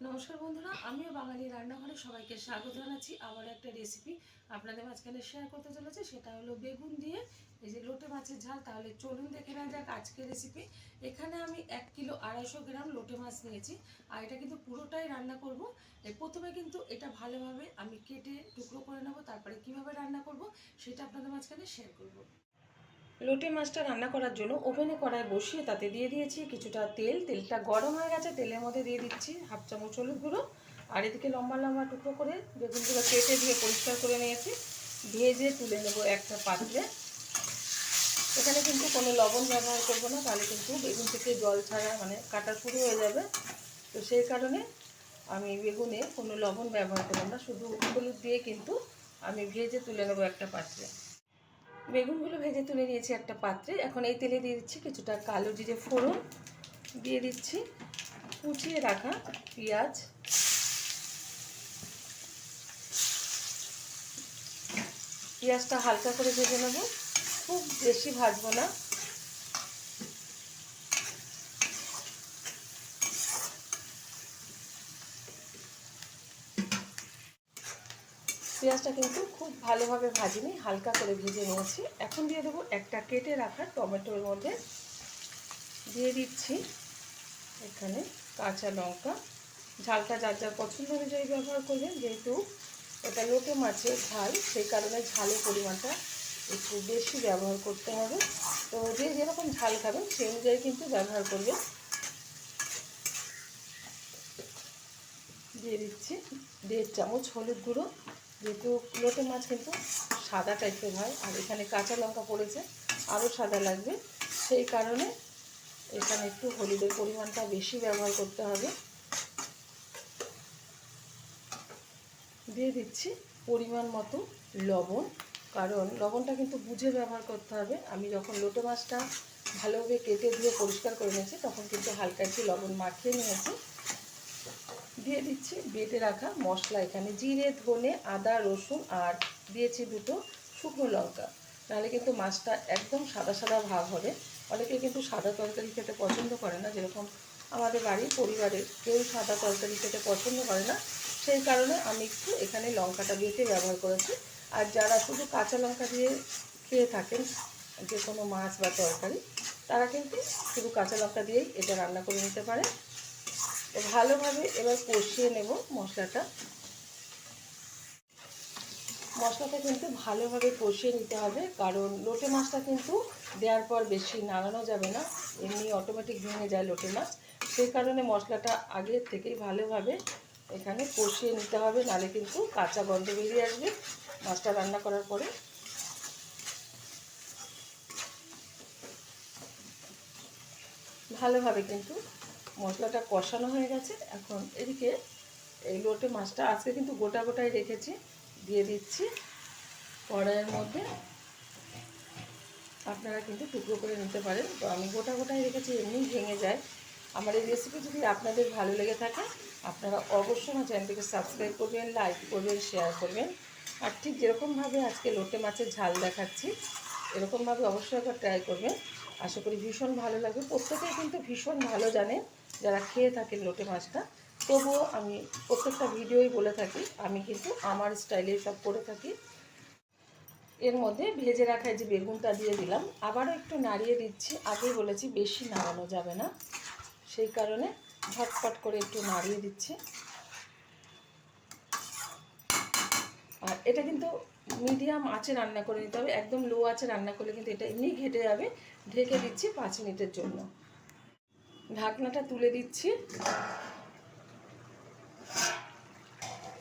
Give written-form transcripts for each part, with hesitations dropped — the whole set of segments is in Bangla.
নমস্কার বন্ধুরা, আমিও বাঙালি রান্নাঘরে সবাইকে স্বাগত জানাচ্ছি। আবার একটা রেসিপি আপনাদের মাঝখানে শেয়ার করতে চলেছে, সেটা হলো বেগুন দিয়ে এই যে লোটে মাছের ঝাল। তাহলে চলুন দেখে নেওয়া যাক আজকের রেসিপি। এখানে আমি 1 কিলো 250 গ্রাম লোটে মাছ নিয়েছি, আর এটা কিন্তু পুরোটাই রান্না করব। প্রথমে কিন্তু এটা ভালোভাবে আমি কেটে টুকরো করে নেব, তারপরে কিভাবে রান্না করব সেটা আপনাদের মাঝখানে শেয়ার করব। লোটে মাছটা রান্না করার জন্য ওভেনে কড়াই বসিয়ে তাতে দিয়ে দিয়েছি কিছুটা তেল। তেলটা গরম হয়ে গেছে, তেলের মধ্যে দিয়ে দিচ্ছি 1/2 চামচ হলুদ গুঁড়ো। আর এদিকে লম্বা লম্বা টুকরো করে বেগুনগুলো কেটে দিয়ে পরিষ্কার করে নিয়েছি, ভেজে তুলে নেব একটা পাত্রে। এখানে কিন্তু কোনো লবণ ব্যবহার করব না, তাহলে কিন্তু বেগুন থেকে জল ছাড়া মানে কাটা শুরু হয়ে যাবে। তো সেই কারণে আমি বেগুনে কোনো লবণ ব্যবহার করব না, শুধু হলুদ দিয়ে কিন্তু আমি ভেজে তুলে নেব একটা পাত্রে। বেগুনগুলো ভেজে তুলে নিয়েছি একটা পাত্রে। এখন এই তেলে দিয়ে দিচ্ছি কিছুটা কালো জিরে ফোড়ন, দিয়ে দিচ্ছি কুচিয়ে রাখা পেঁয়াজ, পেঁয়াজটা হালকা করে ভেজে নেব, খুব বেশি ভাজবো না। পেঁয়াজটা কিন্তু খুব ভালোভাবে ভাজিনি, হালকা করে ভেজে নিয়েছি। এখন দিয়ে দেবো একটা কেটে রাখা টমেটোর মধ্যে, দিয়ে দিচ্ছি এখানে কাঁচা লঙ্কা। ঝালটা যার যার পছন্দ অনুযায়ী ব্যবহার করবেন, যেহেতু এটা লোটে মাছের ঝাল সেই কারণে ঝালের পরিমাণটা একটু বেশি ব্যবহার করতে হবে। তো যে যেরকম ঝাল খাবেন সেই অনুযায়ী কিন্তু ব্যবহার করবেন। দিয়ে দিচ্ছি 1.5 চামচ হলুদ গুঁড়ো, যেহেতু লোটে মাছ কিন্তু সাদা টাইপের হয়, আর এখানে কাঁচা লঙ্কা পড়েছে আরও সাদা লাগবে, সেই কারণে এখানে একটু হলুদের পরিমাণটা বেশি ব্যবহার করতে হবে। দিয়ে দিচ্ছি পরিমাণ মতো লবণ, কারণ লবণটা কিন্তু বুঝে ব্যবহার করতে হবে। আমি যখন লোটে মাছটা ভালোভাবে কেটে ধুয়ে পরিষ্কার করে নিয়েছি তখন কিন্তু হালকা একটু লবণ মাখিয়ে নিয়েছি। দিয়ে দিচ্ছি বেটে রাখা মশলা, এখানে জিরে, ধনে, আদা, রসুন, আর দিয়েছি 2টো শুকনো লঙ্কা। নাহলে কিন্তু মাছটা একদম সাদা সাদা ভাব হবে। অনেকে কিন্তু সাদা তরকারি খেতে পছন্দ করে না, যেরকম আমাদের বাড়ির পরিবারের কেউ সাদা তরকারি খেতে পছন্দ করে না, সেই কারণে আমি একটু এখানে লঙ্কাটা বেটে ব্যবহার করেছি। আর যারা শুধু কাঁচা লঙ্কা দিয়ে খেয়ে থাকেন যে কোনো মাছ বা তরকারি, তারা কিন্তু শুধু কাঁচা লঙ্কা দিয়েই এটা রান্না করে নিতে পারে। তো ভালোভাবে এবার কষিয়ে নেব মশলাটা। মশলাটা কিন্তু ভালোভাবে কষিয়ে নিতে হবে, কারণ লোটে মাছটা কিন্তু দেওয়ার পর বেশি নাড়ানো যাবে না, এমনি অটোমেটিক ভেঙে যায় লোটে মাছ। সেই কারণে মশলাটা আগের থেকেই ভালোভাবে এখানে কষিয়ে নিতে হবে, নাহলে কিন্তু কাঁচা গন্ধ বেরিয়ে আসবে মাছটা রান্না করার পরে। ভালোভাবে কিন্তু মশলাটা কষানো হয়ে গেছে। এখন এদিকে এই লোটে মাছটা আজকে কিন্তু গোটা গোটাই রেখেছি, দিয়ে দিচ্ছি কড়াইয়ের মধ্যে। আপনারা কিন্তু টুকরো করে নিতে পারেন, তো আমি গোটা গোটাই রেখেছি, এমনি ভেঙে যায়। আমার এই রেসিপি যদি আপনাদের ভালো লেগে থাকে আপনারা অবশ্যই আমার চ্যানেলটিকে সাবস্ক্রাইব করবেন, লাইক করবেন, শেয়ার করবেন। আর ঠিক যেরকমভাবে আজকে লোটে মাছের ঝাল দেখাচ্ছি এরকমভাবে অবশ্যই একবার ট্রাই করবেন। আশা করি ভীষণ ভালো লাগবে। প্রত্যেকেই কিন্তু ভীষণ ভালো জানে যারা খেয়ে থাকেন লোটে মাছটা, তবুও আমি প্রত্যেকটা ভিডিওই বলে থাকি আমি কিন্তু আমার স্টাইলে সব করে থাকি। এর মধ্যে ভেজে রাখা যে বেগুনটা দিয়ে দিলাম, আবারও একটু নাড়িয়ে দিচ্ছি। আগেই বলেছি বেশি নাড়ানো যাবে না, সেই কারণে ঝটপট করে একটু নাড়িয়ে দিচ্ছি। আর এটা কিন্তু মিডিয়াম আঁচে রান্না করে নিতে হবে, একদম লো আঁচে রান্না করলে কিন্তু এটা এমনি ঘেটে যাবে। ঢেকে দিচ্ছি 5 মিনিটের জন্য। ঢাকনাটা তুলে দিচ্ছি।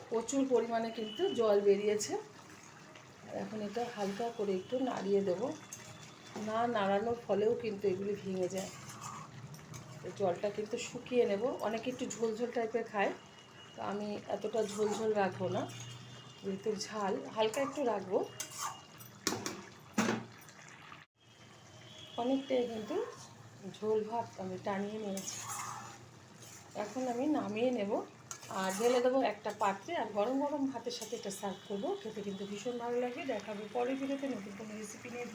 প্রচুর পরিমাণে কিন্তু জল বেরিয়েছে। এখন এটা হালকা করে একটু নাড়িয়ে দেব, না নাড়ানোর ফলেও কিন্তু এগুলি ভেঙে যায়। জলটা কিন্তু শুকিয়ে নেব। অনেকে একটু ঝোল ঝোল টাইপের খায়, তো আমি এতটা ঝোল ঝোল রাখবো না, যেহেতু ঝাল হালকা একটু রাখবো। অনেকটাই কিন্তু ঝোল ভাত আমি টানিয়ে নিয়েছি। এখন আমি নামিয়ে নেব আর ঢেলে দেবো একটা পাত্রে, আর গরম গরম ভাতের সাথে এটা সার্ভ করবো। খেতে কিন্তু ভীষণ ভালো লাগে। দেখাবো পরের ভিডিওতে নতুন কোনো রেসিপি নিয়ে।